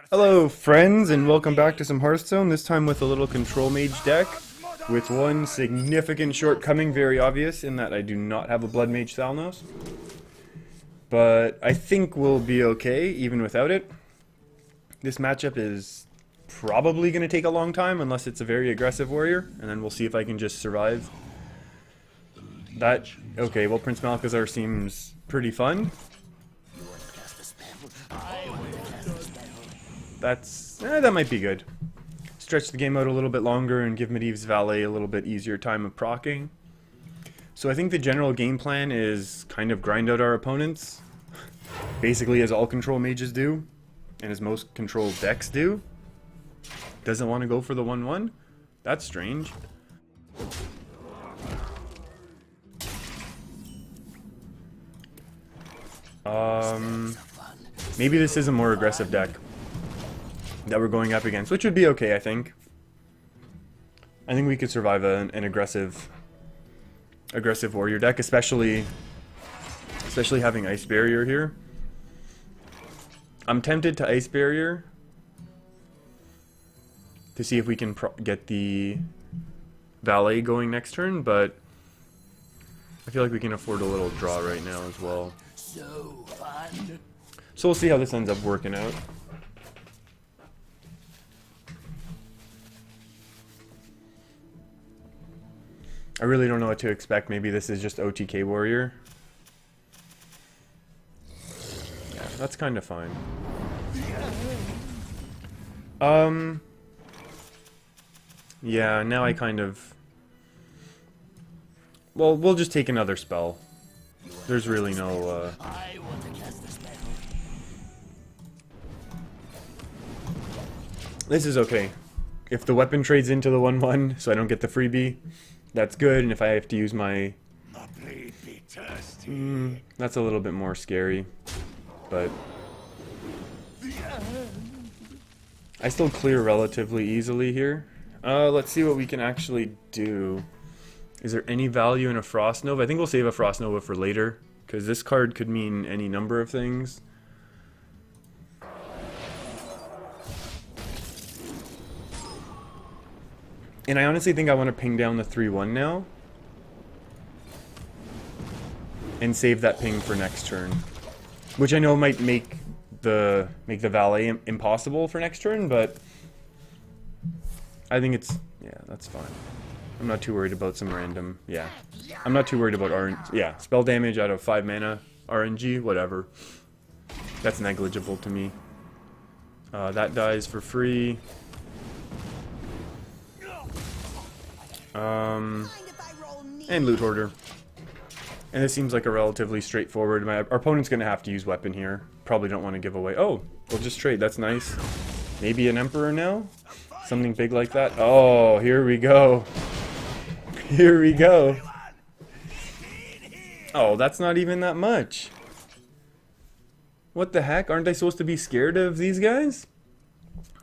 Hello friends, and welcome back to some Hearthstone, this time with a little Control Mage deck, with one significant shortcoming, very obvious, in that I do not have a Blood Mage Thalnos. But I think we'll be okay, even without it. This matchup is probably going to take a long time, unless it's a very aggressive warrior, and then we'll see if I can just survive. Okay, well Prince Malchezaar seems pretty fun. That might be good. Stretch the game out a little bit longer and give Medivh's Valet a little bit easier time of proccing. So I think the general game plan is kind of grind out our opponents, basically as all control mages do, and as most control decks do. Doesn't want to go for the 1-1? That's strange. Maybe this is a more aggressive deck that we're going up against, which would be okay, I think. I think we could survive an aggressive warrior deck, especially having Ice Barrier here. I'm tempted to Ice Barrier to see if we can get the Valet going next turn, but I feel like we can afford a little draw right now as well. So we'll see how this ends up working out. I really don't know what to expect. Maybe this is just OTK Warrior. Yeah, that's kind of fine. Yeah, now I kind of... Well, we'll just take another spell. There's really no, This is okay. If the weapon trades into the 1-1, so I don't get the freebie, that's good, and if I have to use my... that's a little bit more scary, but... I still clear relatively easily here. Let's see what we can actually do. Is there any value in a Frost Nova? I think we'll save a Frost Nova for later, because this card could mean any number of things. And I honestly think I want to ping down the 3-1 now. And save that ping for next turn. Which I know might make the Valet impossible for next turn, but I think it's... yeah, that's fine. I'm not too worried about some random... yeah. I'm not too worried about RNG. Yeah, spell damage out of 5 mana, RNG, whatever. That's negligible to me. That dies for free. And Loot Hoarder. And this seems like a relatively straightforward... our opponent's going to have to use weapon here. Probably don't want to give away... oh, we'll just trade. That's nice. Maybe an Emperor now? Something big like that? Oh, here we go. Here we go. Oh, that's not even that much. What the heck? Aren't I supposed to be scared of these guys?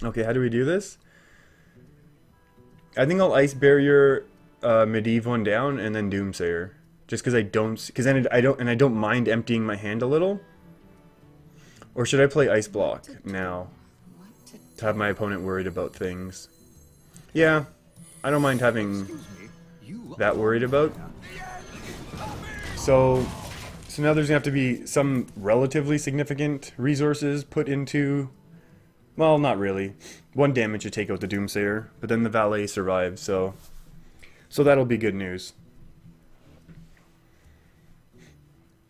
Okay, how do we do this? I think I'll Ice Barrier Medivh one down and then Doomsayer. Just because I don't mind emptying my hand a little. Or should I play Ice Block now to have my opponent worried about things? Yeah, I don't mind having that worried about. So now there's gonna have to be some relatively significant resources put into... well, not really. 1 damage to take out the Doomsayer, but then the Valet survives, so that'll be good news.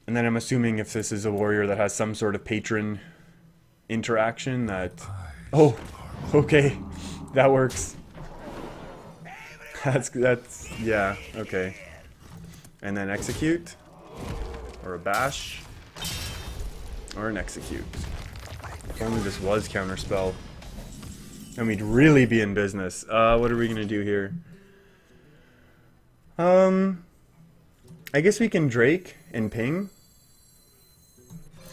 And then I'm assuming if this is a warrior that has some sort of patron interaction that... oh, okay, that works. That's, yeah, okay. And then execute, or a bash, or an execute. If only this was counterspell, and we'd really be in business. What are we gonna do here? I guess we can Drake and ping.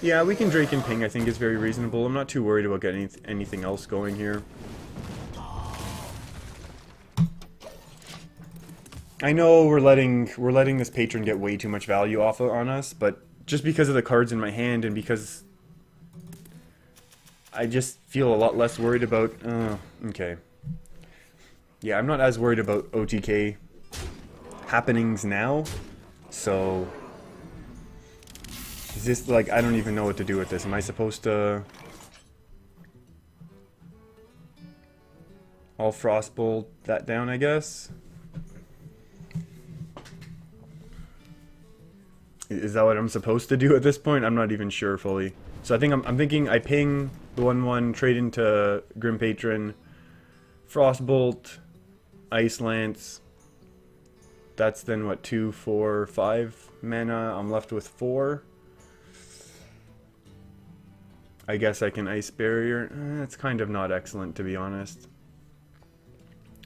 Yeah, we can Drake and ping. I think is very reasonable. I'm not too worried about getting anything else going here. I know we're letting this patron get way too much value on us, but just because of the cards in my hand and because I just feel a lot less worried about... okay. Yeah, I'm not as worried about OTK happenings now. So... is this, like, I don't even know what to do with this. Am I supposed to... I'll Frostbolt that down, I guess? Is that what I'm supposed to do at this point? I'm not even sure fully. So I think I'm thinking I ping the 1/1, trade into Grim Patron, Frostbolt, Ice Lance. That's then what, 2, 4, 5 mana. I'm left with 4. I guess I can Ice Barrier. It's kind of not excellent, to be honest.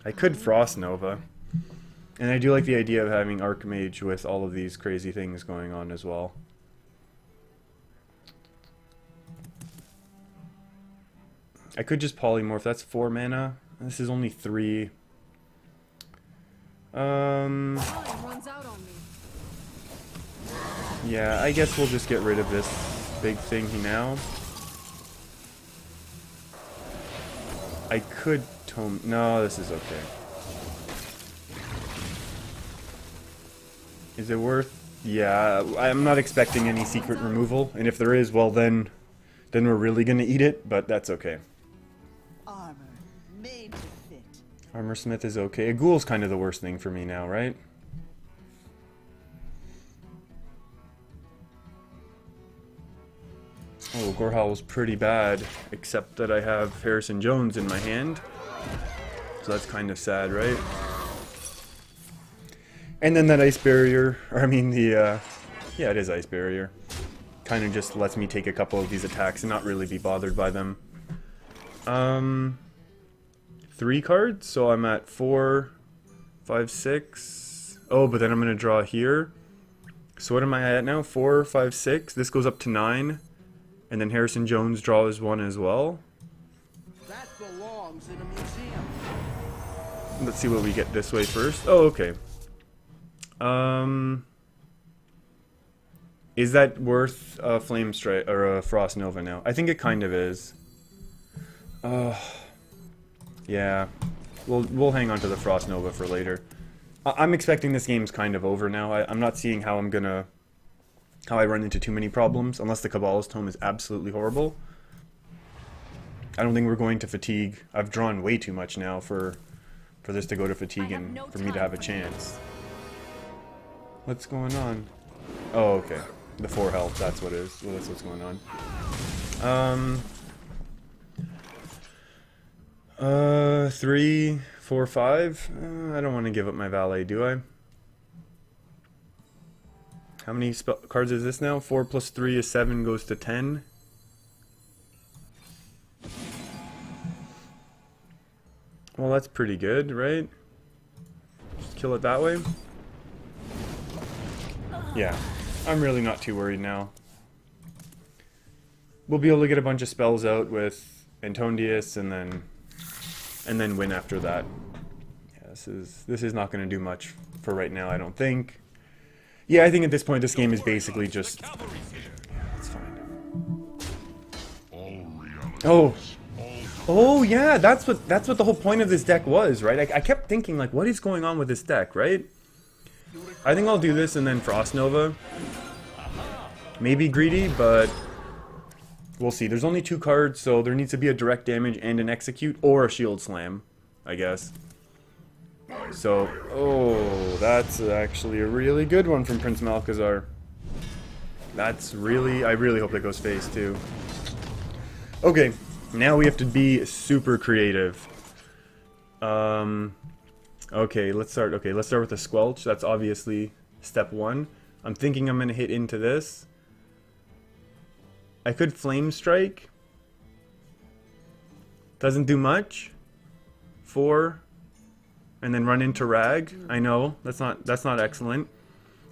I could Frost Nova. And I do like the idea of having Archmage with all of these crazy things going on as well. I could just Polymorph. That's 4 mana. This is only 3. Yeah, I guess we'll just get rid of this big thing now. I could tome... no, this is okay. Is it worth... yeah, I'm not expecting any secret removal. And if there is, well then we're really gonna eat it, but that's okay. Armor made to fit. Armor Smith is okay. A Ghoul's kind of the worst thing for me now, right? Oh, Gorehowl's pretty bad, except that I have Harrison Jones in my hand. So that's kind of sad, right? And then that Ice Barrier, or I mean the, yeah, it is Ice Barrier. Kind of just lets me take a couple of these attacks and not really be bothered by them. 3 cards, so I'm at 4, 5, 6. Oh, but then I'm going to draw here. So what am I at now? 4, 5, 6. This goes up to 9. And then Harrison Jones draws 1 as well. That belongs in a museum. Let's see what we get this way first. Oh, okay. Is that worth a Flame Strike or a Frost Nova now? I think it kind of is. Yeah. We'll hang on to the Frost Nova for later. I'm expecting this game's kind of over now. I'm not seeing how I'm gonna... how I run into too many problems, unless the Kabbalist Tome is absolutely horrible. I don't think we're going to fatigue. I've drawn way too much now for this to go to fatigue and for me to have a chance. What's going on? Oh, okay. The 4 health, that's what it is. Well, that's what's going on. 3, 4, 5. I don't want to give up my valet, do I? How many cards is this now? 4 plus 3 is 7, goes to 10. Well, that's pretty good, right? Just kill it that way. Yeah, I'm really not too worried now. We'll be able to get a bunch of spells out with Antondius and then win after that. Yeah, this is not going to do much for right now, I don't think. Yeah, I think at this point this game is basically just... yeah, that's fine. Oh. Oh yeah, that's what the whole point of this deck was, right? I kept thinking, like, what is going on with this deck, right? I think I'll do this and then Frost Nova. Maybe greedy, but we'll see. There's only 2 cards, so there needs to be a direct damage and an execute or a shield slam, I guess. So, oh, that's actually a really good one from Prince Malchezaar. That's really, I really hope that goes face too. Okay, now we have to be super creative. Okay, let's start with the Squelch. That's obviously step 1. I'm thinking I'm gonna hit into this. I could Flame Strike. Doesn't do much. 4. And then run into Rag. I know, that's not excellent.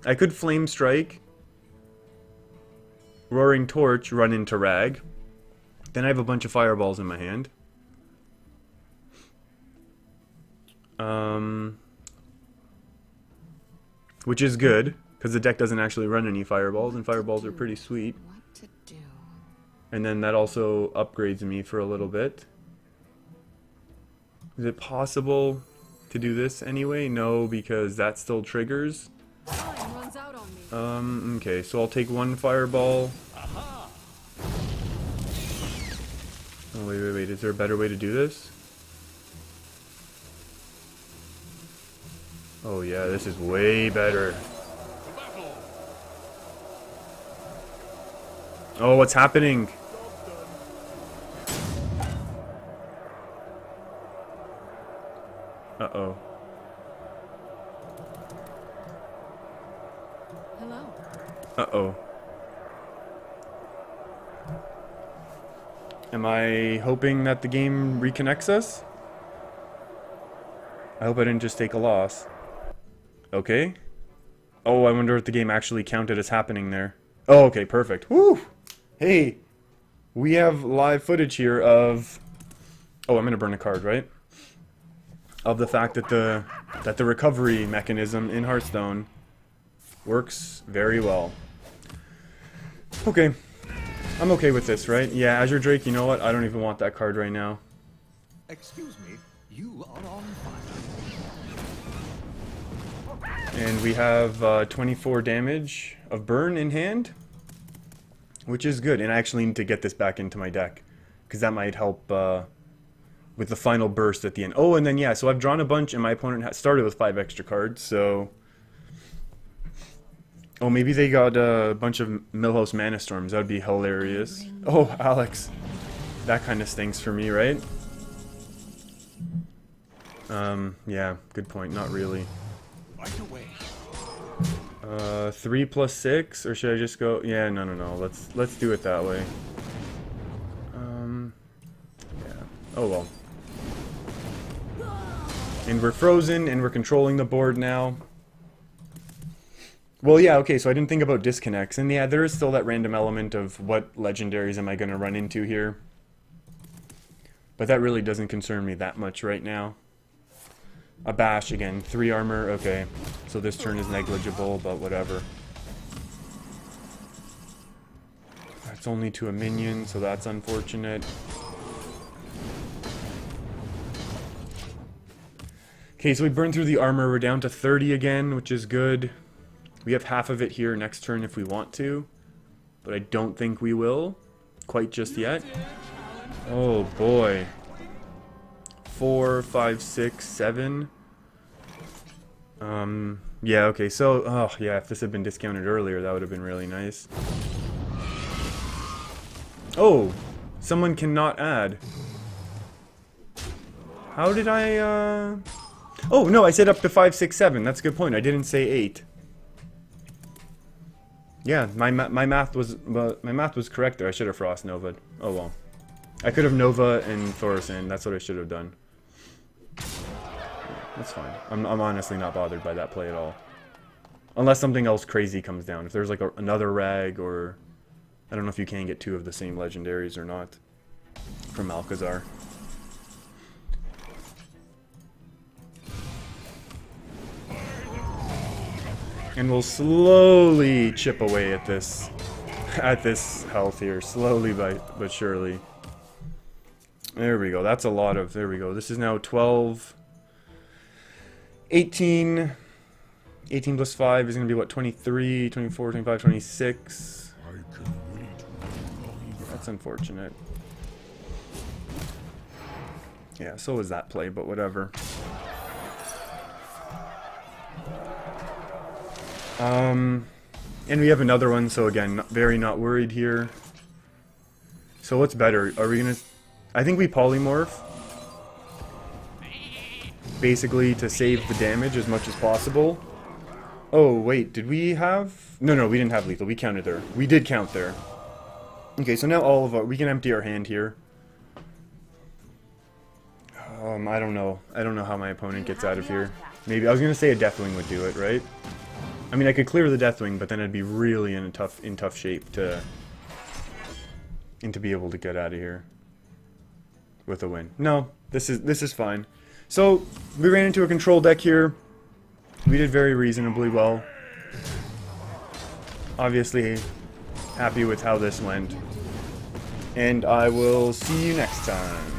I could Flame Strike. Roaring Torch, run into Rag. Then I have a bunch of fireballs in my hand. Which is good, because the deck doesn't actually run any fireballs, and fireballs are pretty sweet. What to do? And then that also upgrades me for a little bit. Is it possible to do this anyway? No, because that still triggers. Time runs out on me. Okay, so I'll take one fireball. Oh, wait. Is there a better way to do this? Oh yeah, this is way better. Oh, what's happening? Uh-oh. Hello. Uh-oh. Am I hoping that the game reconnects us? I hope I didn't just take a loss. Okay. Oh, I wonder if the game actually counted as happening there. Oh, okay, perfect. Woo! Hey! We have live footage here of... Oh, I'm gonna burn a card, right? Of the fact that the recovery mechanism in Hearthstone works very well. Okay. I'm okay with this, right? Yeah, Azure Drake, you know what? I don't even want that card right now. Excuse me, you are on fire. And we have 24 damage of burn in hand, which is good. And I actually need to get this back into my deck, because that might help with the final burst at the end. Oh, and then yeah, so I've drawn a bunch, and my opponent started with 5 extra cards, so... Oh, maybe they got a bunch of Millhouse Mana Storms. That would be hilarious. Oh, Alex. That kind of stinks for me, right? Yeah, good point. Not really. Right away. 3 plus 6, or should I just go? Yeah, no. Let's do it that way. Yeah. Oh well. And we're frozen, and we're controlling the board now. Well, yeah, okay, so I didn't think about disconnects, and yeah, there is still that random element of what legendaries am I going to run into here. But that really doesn't concern me that much right now. A bash again, 3 armor, okay. So this turn is negligible, but whatever. That's only to a minion, so that's unfortunate. Okay, so we burned through the armor, we're down to 30 again, which is good. We have half of it here next turn if we want to, but I don't think we will quite just yet. Oh boy. 4, 5, 6, 7. Yeah, okay, so, oh yeah, if this had been discounted earlier, that would have been really nice. Oh, someone cannot add. How did I, Oh, no, I said up to 5, 6, 7. That's a good point. I didn't say 8. Yeah, my math was correct there. I should have Frost Nova'd. Oh well. I could have Nova and Thaurissan. That's what I should have done. That's fine. I'm honestly not bothered by that play at all. Unless something else crazy comes down. If there's like another Rag, or... I don't know if you can get 2 of the same legendaries or not. From Alcazar. And we'll slowly chip away at this health here, slowly but surely. There we go. That's a lot of. There we go. This is now 12, 18. 18 plus 5 is going to be what? 23, 24, 25, 26. That's unfortunate. Yeah, so was that play, but whatever. And we have another one, so again, very not worried here. So what's better? Are we gonna... I think we polymorph. Basically to save the damage as much as possible. Oh, wait, did we have... No, we didn't have lethal. We counted there. We did count there. Okay, so now all of our... We can empty our hand here. I don't know. I don't know how my opponent gets out of here. Maybe... I was gonna say a Deathwing would do it, right? I mean, I could clear the Deathwing, but then I'd be really in tough shape to be able to get out of here with a win. No, this is fine. So we ran into a control deck here. We did very reasonably well. Obviously, happy with how this went. And I will see you next time.